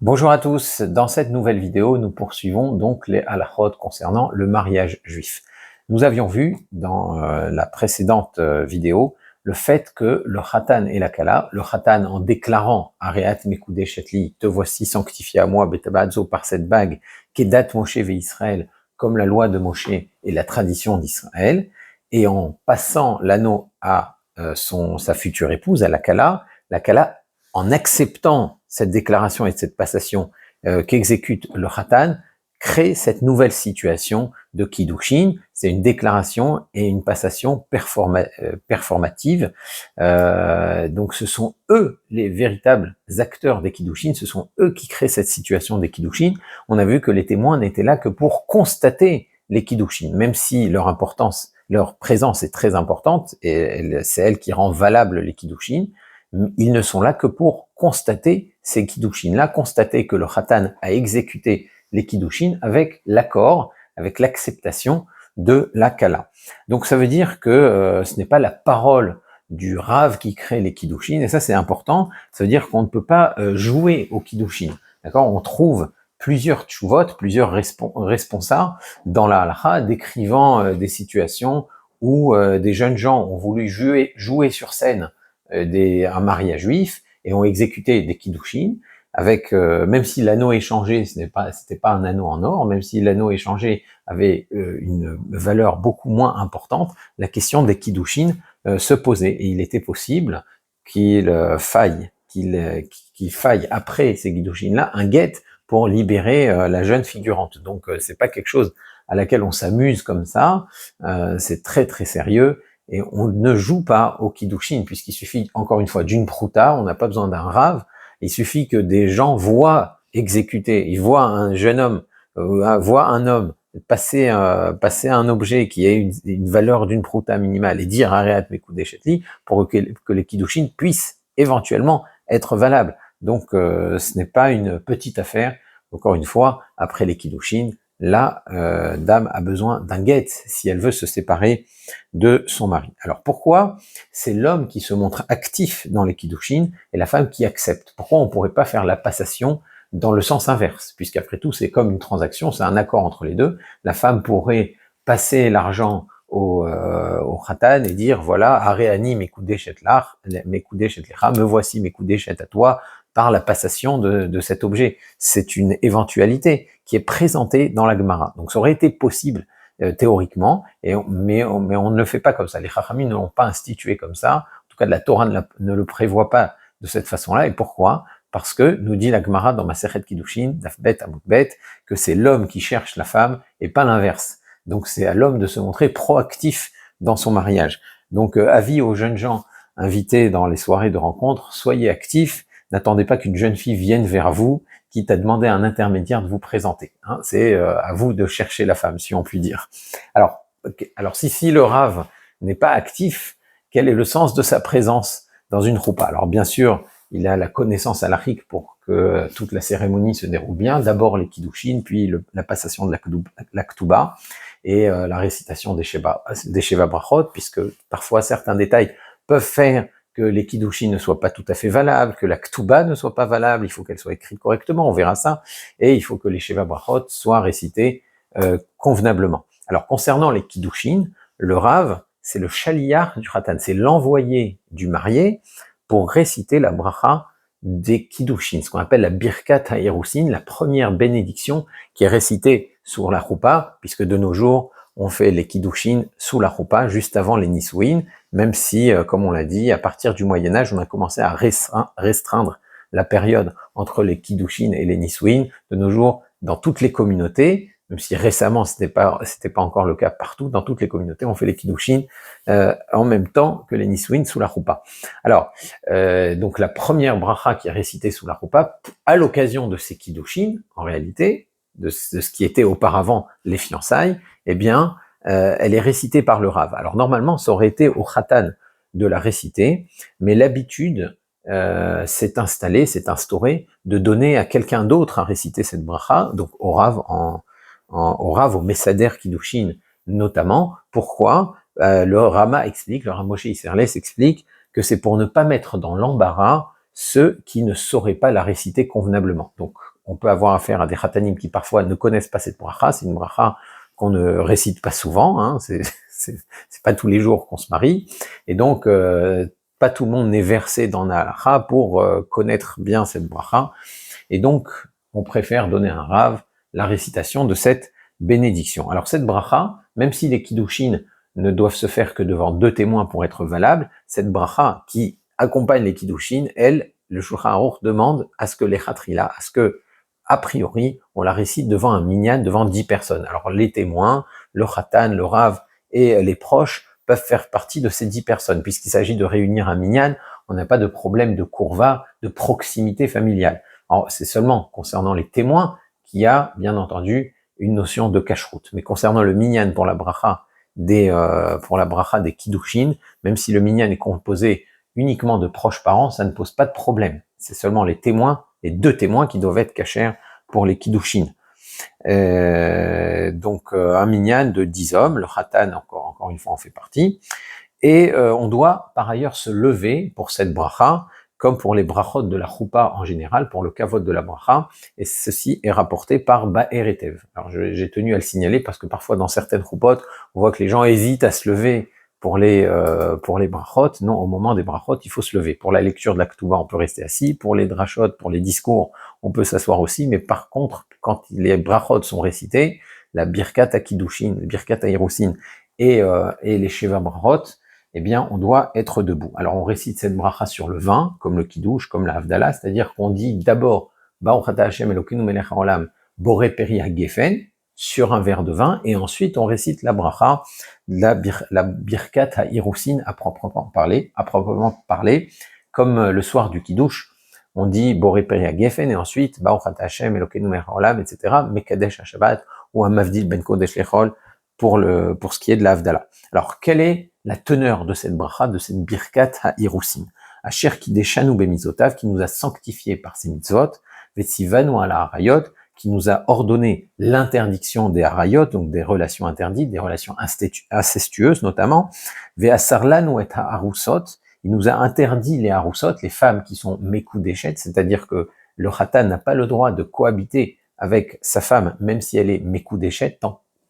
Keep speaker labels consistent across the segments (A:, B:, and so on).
A: Bonjour à tous, dans cette nouvelle vidéo, nous poursuivons donc les halachot concernant le mariage juif. Nous avions vu dans la précédente vidéo le fait que le Khatan et la Kala, le Khatan en déclarant Areat Mekudei Shetli, te voici sanctifié à moi, Betabadzo, par cette bague, Kedat Moshe ve Israël, comme la loi de Moshe et la tradition d'Israël, et en passant l'anneau à sa future épouse, à la Kala, en acceptant cette déclaration et cette passation qu'exécute le Khatan, crée cette nouvelle situation de Kiddushin. C'est une déclaration et une passation performative. Donc ce sont eux les véritables acteurs des Kiddushin, ce sont eux qui créent cette situation des Kiddushin. On a vu que les témoins n'étaient là que pour constater les Kiddushin, même si leur importance, leur présence est très importante, et c'est elle qui rend valable les Kiddushin. Ils ne sont là que pour constater ces kiddushin-là, constater que le Khatan a exécuté les kiddushin avec l'accord, avec l'acceptation de la Kala. Donc ça veut dire que ce n'est pas la parole du Rav qui crée les kiddushin, et ça c'est important, ça veut dire qu'on ne peut pas jouer aux kiddushin. D'accord? On trouve plusieurs tchouvot, plusieurs responsables dans la halakha décrivant des situations où des jeunes gens ont voulu jouer sur scène un mariage juif et ont exécuté des kiddushin avec même si l'anneau échangé c'était pas un anneau en or, même si l'anneau échangé avait une valeur beaucoup moins importante, la question des kiddushin se posait, et il était possible qu'il faille après ces kiddushin là un guet pour libérer la jeune figurante. Donc c'est pas quelque chose à laquelle on s'amuse comme ça, c'est très très sérieux. Et on ne joue pas au kiddushin, puisqu'il suffit, encore une fois, d'une prouta, on n'a pas besoin d'un rave, il suffit que des gens voient exécuter, ils voient un jeune homme, voient un homme passer un objet qui a une valeur d'une prouta minimale et dire Areat Mekudei Shetli pour que les kiddushin puissent éventuellement être valables. Donc ce n'est pas une petite affaire. Encore une fois, après les kiddushin, la dame a besoin d'un guet si elle veut se séparer de son mari. Alors pourquoi c'est l'homme qui se montre actif dans les kiddushin et la femme qui accepte? Pourquoi on ne pourrait pas faire la passation dans le sens inverse? Puisqu'après tout, c'est comme une transaction, c'est un accord entre les deux. La femme pourrait passer l'argent au Khatan et dire voilà, Areani Mekudei Shetlecha, me voici Mekudei Shet à toi, par la passation de cet objet. C'est une éventualité qui est présentée dans la Gemara. Donc ça aurait été possible théoriquement, mais on ne le fait pas comme ça. Les Chachamim ne l'ont pas institué comme ça. En tout cas, la Torah ne le prévoit pas de cette façon-là. Et pourquoi? Parce que nous dit la Gemara dans Masechet Kiddushin, Daf Bet Amud Bet, que c'est l'homme qui cherche la femme et pas l'inverse. Donc c'est à l'homme de se montrer proactif dans son mariage. Donc avis aux jeunes gens invités dans les soirées de rencontre, soyez actifs. N'attendez pas qu'une jeune fille vienne vers vous, qui t'a demandé à un intermédiaire de vous présenter. Hein. C'est à vous de chercher la femme, si on peut dire. Alors si le Rav n'est pas actif, quel est le sens de sa présence dans une roupa? Alors bien sûr, il a la connaissance halachique pour que toute la cérémonie se déroule bien. D'abord les kiddushin, puis la passation de la ktuba et la récitation des sheva brachot, puisque parfois certains détails peuvent faire que les kiddushin ne soient pas tout à fait valables, que la ktuba ne soit pas valable, il faut qu'elle soit écrite correctement, on verra ça, et il faut que les sheva brachot soient récités convenablement. Alors concernant les kiddushin, le Rav, c'est le shaliach du Khatan, c'est l'envoyé du marié pour réciter la bracha des kiddushin, ce qu'on appelle la birkat ha'erusin, la première bénédiction qui est récitée sur la choupa, puisque de nos jours, on fait les kiddushin sous la choupa, juste avant les nisouin, même si, comme on l'a dit, à partir du Moyen-Âge, on a commencé à restreindre la période entre les kiddushin et les nisouin. De nos jours, dans toutes les communautés, même si récemment c'était pas encore le cas partout, dans toutes les communautés, on fait les kiddushin en même temps que les nisouin sous la choupa. Alors, donc la première bracha qui est récitée sous la choupa, à l'occasion de ces kiddushin, en réalité, de ce qui était auparavant les fiançailles, eh bien, elle est récitée par le Rav. Alors normalement, ça aurait été au Khatan de la réciter, mais l'habitude s'est instaurée de donner à quelqu'un d'autre à réciter cette bracha, donc au Rav, au Messader Kiddushin notamment. Pourquoi? Le Rama explique, le Rav Moshe Isserles explique que c'est pour ne pas mettre dans l'embarras ceux qui ne sauraient pas la réciter convenablement. Donc, on peut avoir affaire à des khatanim qui parfois ne connaissent pas cette bracha. C'est une bracha qu'on ne récite pas souvent. Hein, c'est pas tous les jours qu'on se marie, et donc pas tout le monde n'est versé dans la halakha pour connaître bien cette bracha. Et donc, on préfère donner à un rave la récitation de cette bénédiction. Alors cette bracha, même si les kiddushin ne doivent se faire que devant 2 témoins pour être valables, cette bracha qui accompagne les kiddushin, elle, le Shulchan Aruch demande à ce que les khatrila, à ce que, a priori, on la récite devant un minyan, devant 10 personnes. Alors les témoins, le khatan, le rav et les proches peuvent faire partie de ces 10 personnes. Puisqu'il s'agit de réunir un minyan, on n'a pas de problème de courva, de proximité familiale. C'est seulement concernant les témoins qu'il y a, bien entendu, une notion de cacheroute. Mais concernant le minyan pour la bracha des kiddushin, même si le minyan est composé uniquement de proches parents, ça ne pose pas de problème. C'est seulement les témoins, les 2 témoins qui doivent être cachers pour les kiddushin. Donc un minyan de 10 hommes, le khatan encore une fois en fait partie, et on doit par ailleurs se lever pour cette bracha, comme pour les brachot de la choupa en général, pour le kavod de la bracha, et ceci est rapporté par Ba'er Etev. Alors j'ai tenu à le signaler parce que parfois dans certaines choupot, on voit que les gens hésitent à se lever pour les brachot. Non, au moment des brachot, il faut se lever. Pour la lecture de la ketouba, on peut rester assis. Pour les drachot, pour les discours, on peut s'asseoir aussi. Mais par contre, quand les brachot sont récités, la birkat à kiddushin, la birkat à irusin et les sheva brachot, eh bien, on doit être debout. Alors, on récite cette bracha sur le vin, comme le kiddush, comme la havdalah, c'est-à-dire qu'on dit d'abord Baruch atah Hashem Elokeinu melech haolam boré peri hagefen sur un verre de vin, et ensuite on récite la bracha, la birkat ha'irusin à proprement parler, comme le soir du kiddush, on dit boré peri hagefen, et ensuite Baruch atah Hashem Elokeinu melech haolam, etc. Mekadesh ha-Shabbat ou un mavdil ben kodesh lechol pour ce qui est de la havdalah. Alors, quelle est la teneur de cette bracha, de cette birkat ha'irusin? Asher kideshanu bemizotav, qui nous a sanctifiés par ses mitzvot, vetsivanu ala harayot, qui nous a ordonné l'interdiction des harayot, donc des relations interdites, des relations incestueuses notamment, ve'asarlanu et ha'arusot, il nous a interdit les harusot, les femmes qui sont mekudeshet, c'est-à-dire que le khatan n'a pas le droit de cohabiter avec sa femme, même si elle est mekudeshet,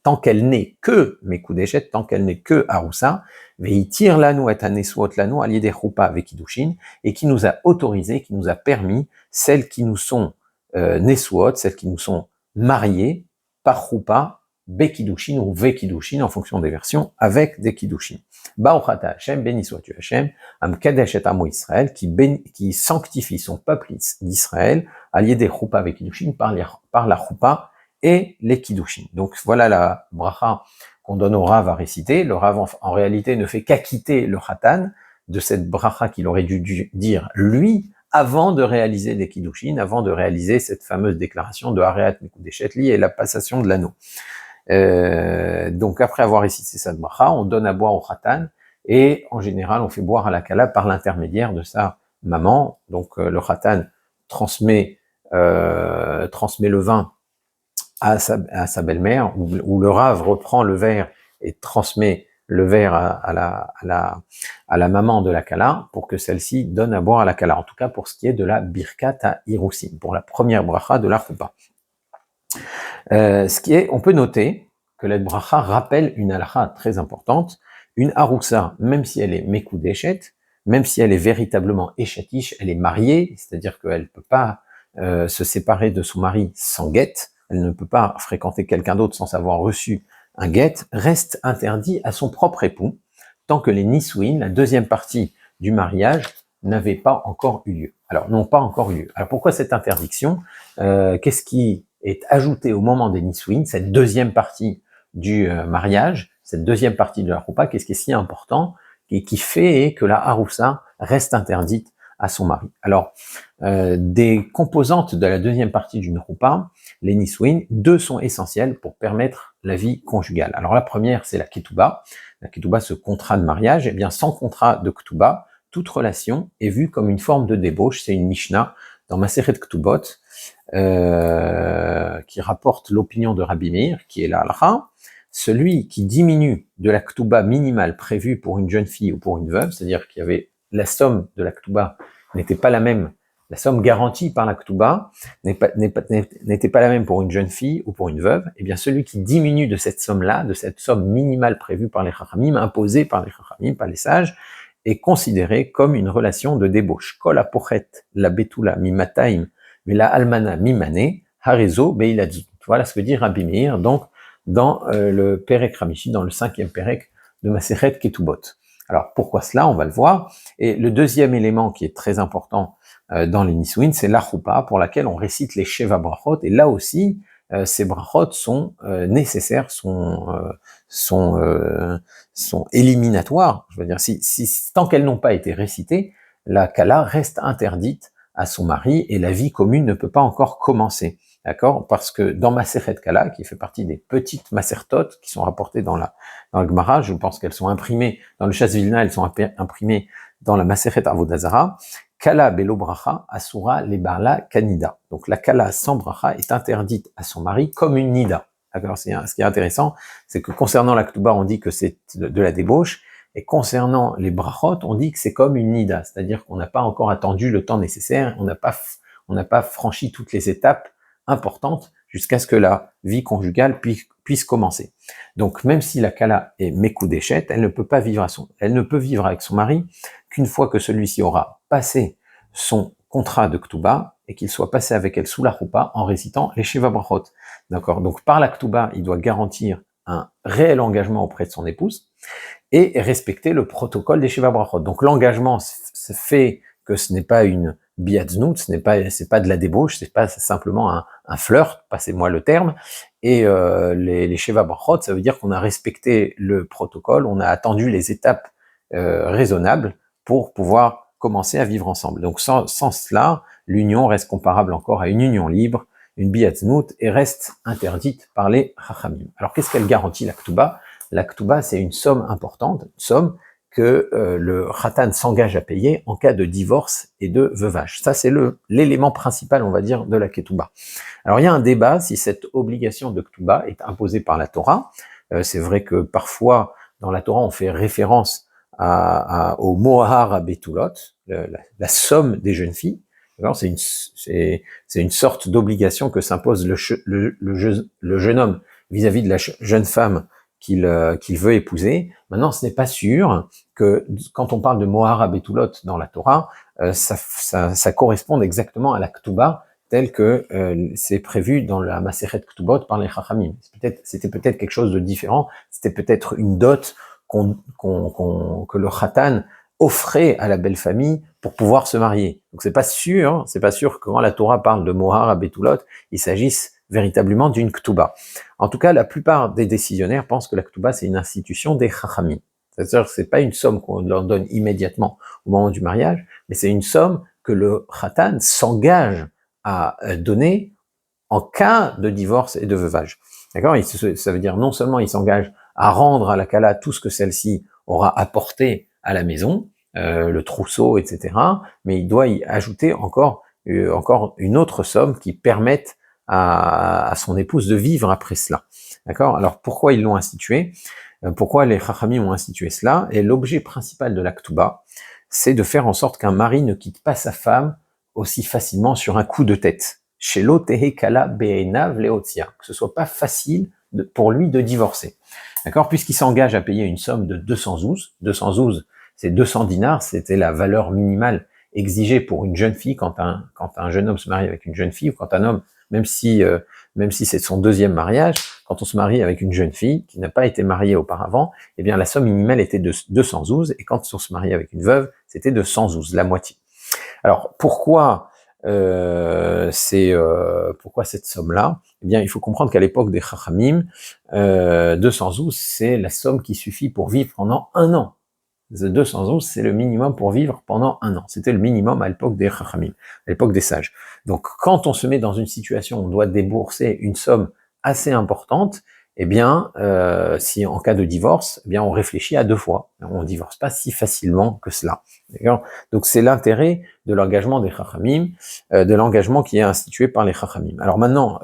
A: tant qu'elle n'est que mekudeshet, tant qu'elle n'est que harusa, veitir lanu et aneswot lanu allié des choupa avec kiddushin, et qui nous a autorisé, qui nous a permis, celles qui nous sont neswot, celles qui nous sont mariées par choupa, bekidushin ou vekidushin en fonction des versions, avec des kiddushin. Baruch atah Hashem, béni sois-tu Hashem, am kadesh et amo Israël, qui sanctifie son peuple d'Israël, allié des choupa avec kiddushin par la choupa et les kiddushin. Donc voilà la bracha qu'on donne au rav à réciter. Le rav en réalité ne fait qu'acquitter le khatan de cette bracha qu'il aurait dû dire lui avant de réaliser les kiddushin, avant de réaliser cette fameuse déclaration de Hareat Mekudeshet Li et la passation de l'anneau. Donc après avoir récité cette bracha, on donne à boire au khatan, et en général on fait boire à la kala par l'intermédiaire de sa maman. Donc le khatan transmet le vin à sa belle-mère, où le rav reprend le verre et transmet le verre à la maman de la kala pour que celle-ci donne à boire à la kala. En tout cas pour ce qui est de la birkat ha'irusin, pour la première bracha de la choupa. On peut noter que la bracha rappelle une halakha très importante. Une harousa, même si elle est mekudeshet, même si elle est véritablement échatiche, elle est mariée, c'est-à-dire qu'elle ne peut pas se séparer de son mari sans guet, elle ne peut pas fréquenter quelqu'un d'autre sans avoir reçu un guet, reste interdit à son propre époux, tant que les nisuin, la deuxième partie du mariage, n'avaient pas encore eu lieu. Alors, n'ont pas encore eu lieu. Alors, pourquoi cette interdiction? Qu'est-ce qui est ajouté au moment des nisuin, cette deuxième partie du mariage, cette deuxième partie de la roupa, qu'est-ce qui est si important et qui fait que la harousa reste interdite à son mari? Alors, des composantes de la deuxième partie d'une roupa, les nisuin, 2 sont essentielles pour permettre la vie conjugale. Alors la première, c'est la ketouba. La ketouba, ce contrat de mariage. Eh bien, sans contrat de ketouba, toute relation est vue comme une forme de débauche. C'est une Mishnah dans Masechet Ketubot qui rapporte l'opinion de Rabbi Meir, qui est la halakha. Celui qui diminue de la ketouba minimale prévue pour une jeune fille ou pour une veuve, c'est-à-dire qu'il y avait la somme de la ketouba n'était pas la même. La somme garantie par la Ketouba n'était pas la même pour une jeune fille ou pour une veuve. Eh bien, celui qui diminue de cette somme-là, de cette somme minimale prévue par les Chachamim, imposée par les Chachamim, par les sages, est considéré comme une relation de débauche. Kol apochet la betula mimataim, mais la almana mimane, harezo beiladzu. Voilà ce que dit Rabbi Meir, donc, dans le Perek Ramishi, dans le 5e Perek de Masechet Ketubot. Alors, pourquoi cela? On va le voir. Et le deuxième élément qui est très important dans les Nisuin, c'est la choupa, pour laquelle on récite les Sheva Brachot. Et là aussi, ces brachot sont nécessaires, sont éliminatoires. Je veux dire, tant qu'elles n'ont pas été récitées, la kala reste interdite à son mari et la vie commune ne peut pas encore commencer. D'accord? Parce que dans Masechet Kala, qui fait partie des petites masertot qui sont rapportées dans le Gemara, je pense qu'elles sont imprimées dans le Shas Vilna, elles sont imprimées dans la Masechet Avodah Zara. Kala belo bracha asura le barla kanida. Donc la kala sans bracha est interdite à son mari comme une nida. D'accord? Ce qui est intéressant, c'est que concernant la ketouba, on dit que c'est de la débauche, et concernant les brachot, on dit que c'est comme une nida, c'est-à-dire qu'on n'a pas encore attendu le temps nécessaire, on n'a pas franchi toutes les étapes importante jusqu'à ce que la vie conjugale puisse commencer. Donc, même si la kala est mekoudeshet, elle ne peut vivre avec son mari qu'une fois que celui-ci aura passé son contrat de ketouba et qu'il soit passé avec elle sous la choupa en récitant les sheva brachot. D'accord? Donc, par la ketouba, il doit garantir un réel engagement auprès de son épouse et respecter le protocole des sheva brachot. Donc, l'engagement se fait que ce n'est pas une biatznout, c'est pas de la débauche, c'est pas simplement un flirt, passez-moi le terme. Et les sheva brachot, ça veut dire qu'on a respecté le protocole, on a attendu les étapes raisonnables pour pouvoir commencer à vivre ensemble. Donc sans cela, l'union reste comparable encore à une union libre, une biatznout, et reste interdite par les chachamim. Alors qu'est-ce qu'elle garantit la ketouba? La ketouba, c'est une somme importante, une somme que le khatan s'engage à payer en cas de divorce et de veuvage. Ça, c'est l'élément principal, on va dire, de la ketouba. Alors, il y a un débat si cette obligation de ketouba est imposée par la Torah. C'est vrai que parfois, dans la Torah, on fait référence au mohar à betulot, la somme des jeunes filles. C'est une sorte d'obligation que s'impose le jeune homme vis-à-vis de la jeune femme qu'il veut épouser. Maintenant, ce n'est pas sûr que quand on parle de mohar à betulot dans la Torah, ça corresponde exactement à la ketouba telle que c'est prévu dans la Masechet Ketubot par les Chachamim. C'était peut-être quelque chose de différent. C'était peut-être une dot que le khatan offrait à la belle famille pour pouvoir se marier. Donc c'est pas sûr que quand la Torah parle de mohar à betulot, il s'agisse véritablement d'une ketouba. En tout cas, la plupart des décisionnaires pensent que la ketouba, c'est une institution des chachamim. C'est-à-dire que c'est pas une somme qu'on leur donne immédiatement au moment du mariage, mais c'est une somme que le khatan s'engage à donner en cas de divorce et de veuvage. D'accord? Ça veut dire non seulement il s'engage à rendre à la kala tout ce que celle-ci aura apporté à la maison, le trousseau, etc., mais il doit y ajouter encore une autre somme qui permette à son épouse de vivre après cela. D'accord? Alors pourquoi ils l'ont institué? Pourquoi les chachamim ont institué cela? Et l'objet principal de la ketouba, c'est de faire en sorte qu'un mari ne quitte pas sa femme aussi facilement sur un coup de tête. Shelo tehe kala be'enav leotzia, que ce soit pas facile pour lui de divorcer. D'accord? Puisqu'il s'engage à payer une somme de 212. 212, c'est 200 dinars, c'était la valeur minimale exigée pour une jeune fille quand un jeune homme se marie avec une jeune fille, ou quand un homme, même si c'est son deuxième mariage, quand on se marie avec une jeune fille qui n'a pas été mariée auparavant, eh bien la somme minimale était de 212, et quand on se marie avec une veuve, c'était de 112, la moitié. Alors pourquoi cette somme-là? Eh bien, il faut comprendre qu'à l'époque des Chachamim, 212, c'est la somme qui suffit pour vivre pendant un an. 211, c'est le minimum pour vivre pendant un an. C'était le minimum à l'époque des Chachamim, à l'époque des sages. Donc, quand on se met dans une situation où on doit débourser une somme assez importante, eh bien, si en cas de divorce, eh bien, on réfléchit à deux fois. On divorce pas si facilement que cela. D'accord? Donc, c'est l'intérêt de l'engagement des Chachamim, de l'engagement qui est institué par les Chachamim. Alors maintenant,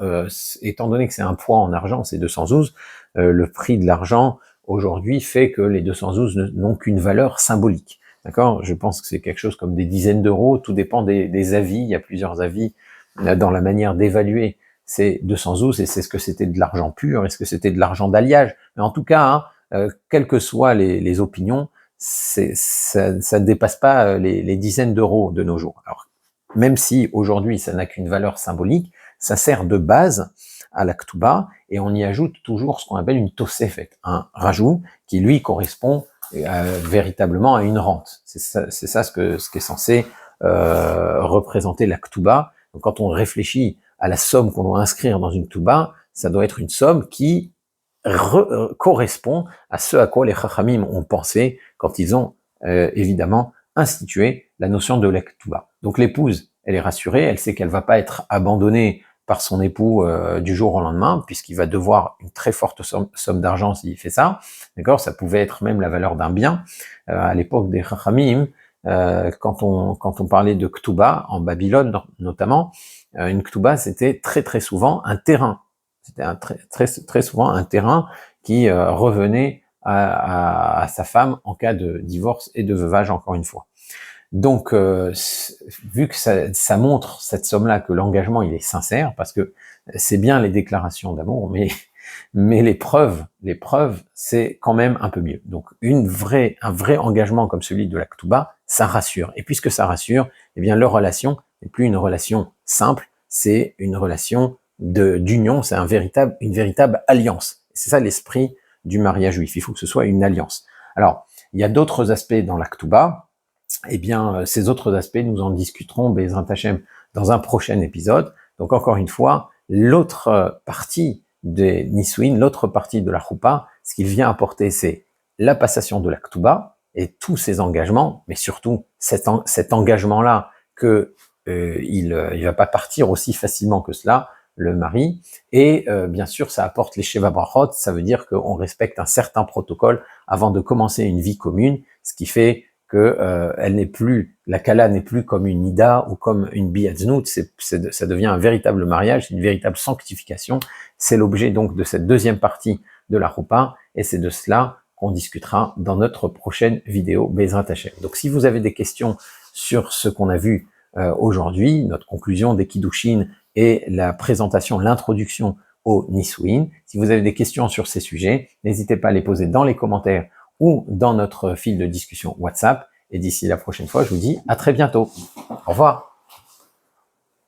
A: étant donné que c'est un poids en argent, c'est 212, le prix de l'argent aujourd'hui fait que les 212 n'ont qu'une valeur symbolique. d'accord? Je pense que c'est quelque chose comme des dizaines d'euros, tout dépend des avis, il y a plusieurs avis dans la manière d'évaluer ces 200 zouz, et c'est ce que c'était de l'argent pur, est-ce que c'était de l'argent d'alliage, mais en tout cas, hein, quelles que soient les opinions, ça ne dépasse pas les dizaines d'euros de nos jours. Alors, même si aujourd'hui ça n'a qu'une valeur symbolique, ça sert de base à la Ketouba, et on y ajoute toujours ce qu'on appelle une tosefet, un rajout qui lui correspond véritablement à une rente. C'est ça ce qui est censé représenter la Ketouba. Donc quand on réfléchit à la somme qu'on doit inscrire dans une Ketouba, ça doit être une somme qui correspond à ce à quoi les Chachamim ont pensé quand ils ont évidemment institué la notion de la Ketouba. Donc l'épouse, elle est rassurée, elle sait qu'elle va pas être abandonnée par son époux du jour au lendemain, puisqu'il va devoir une très forte somme d'argent s'il fait ça. D'accord, ça pouvait être même la valeur d'un bien. À l'époque des Chachamim, quand on parlait de Ketouba, en Babylone notamment, une Ketouba c'était très souvent un terrain. C'était très souvent un terrain qui revenait à sa femme en cas de divorce et de veuvage, encore une fois. Donc, vu que ça montre cette somme-là que l'engagement il est sincère, parce que c'est bien les déclarations d'amour, mais les preuves, c'est quand même un peu mieux. Donc, un vrai engagement comme celui de la Ketouba, ça rassure. Et puisque ça rassure, eh bien leur relation n'est plus une relation simple, c'est une relation d'union, c'est une véritable alliance. C'est ça l'esprit du mariage juif. Il faut que ce soit une alliance. Alors, il y a d'autres aspects dans la Ketouba. Eh bien, ces autres aspects, nous en discuterons, Be'ezrat Hashem, dans un prochain épisode. Donc, encore une fois, l'autre partie des Nisouin, l'autre partie de la Choupa, ce qu'il vient apporter, c'est la passation de la Ketouba et tous ces engagements, mais surtout cet engagement-là que il va pas partir aussi facilement que cela, le mari. Et bien sûr, ça apporte les Sheva Brachot, ça veut dire qu'on respecte un certain protocole avant de commencer une vie commune, ce qui fait que la Kala n'est plus comme une Ida ou comme une Biatznout, ça devient un véritable mariage, une véritable sanctification. C'est l'objet donc de cette deuxième partie de la Choupa, et c'est de cela qu'on discutera dans notre prochaine vidéo, Be'ezrat Hashem. Donc si vous avez des questions sur ce qu'on a vu aujourd'hui, notre conclusion des Kiddushin et la présentation, l'introduction au Nisouin, si vous avez des questions sur ces sujets, n'hésitez pas à les poser dans les commentaires ou dans notre fil de discussion WhatsApp. Et d'ici la prochaine fois, je vous dis à très bientôt. Au revoir.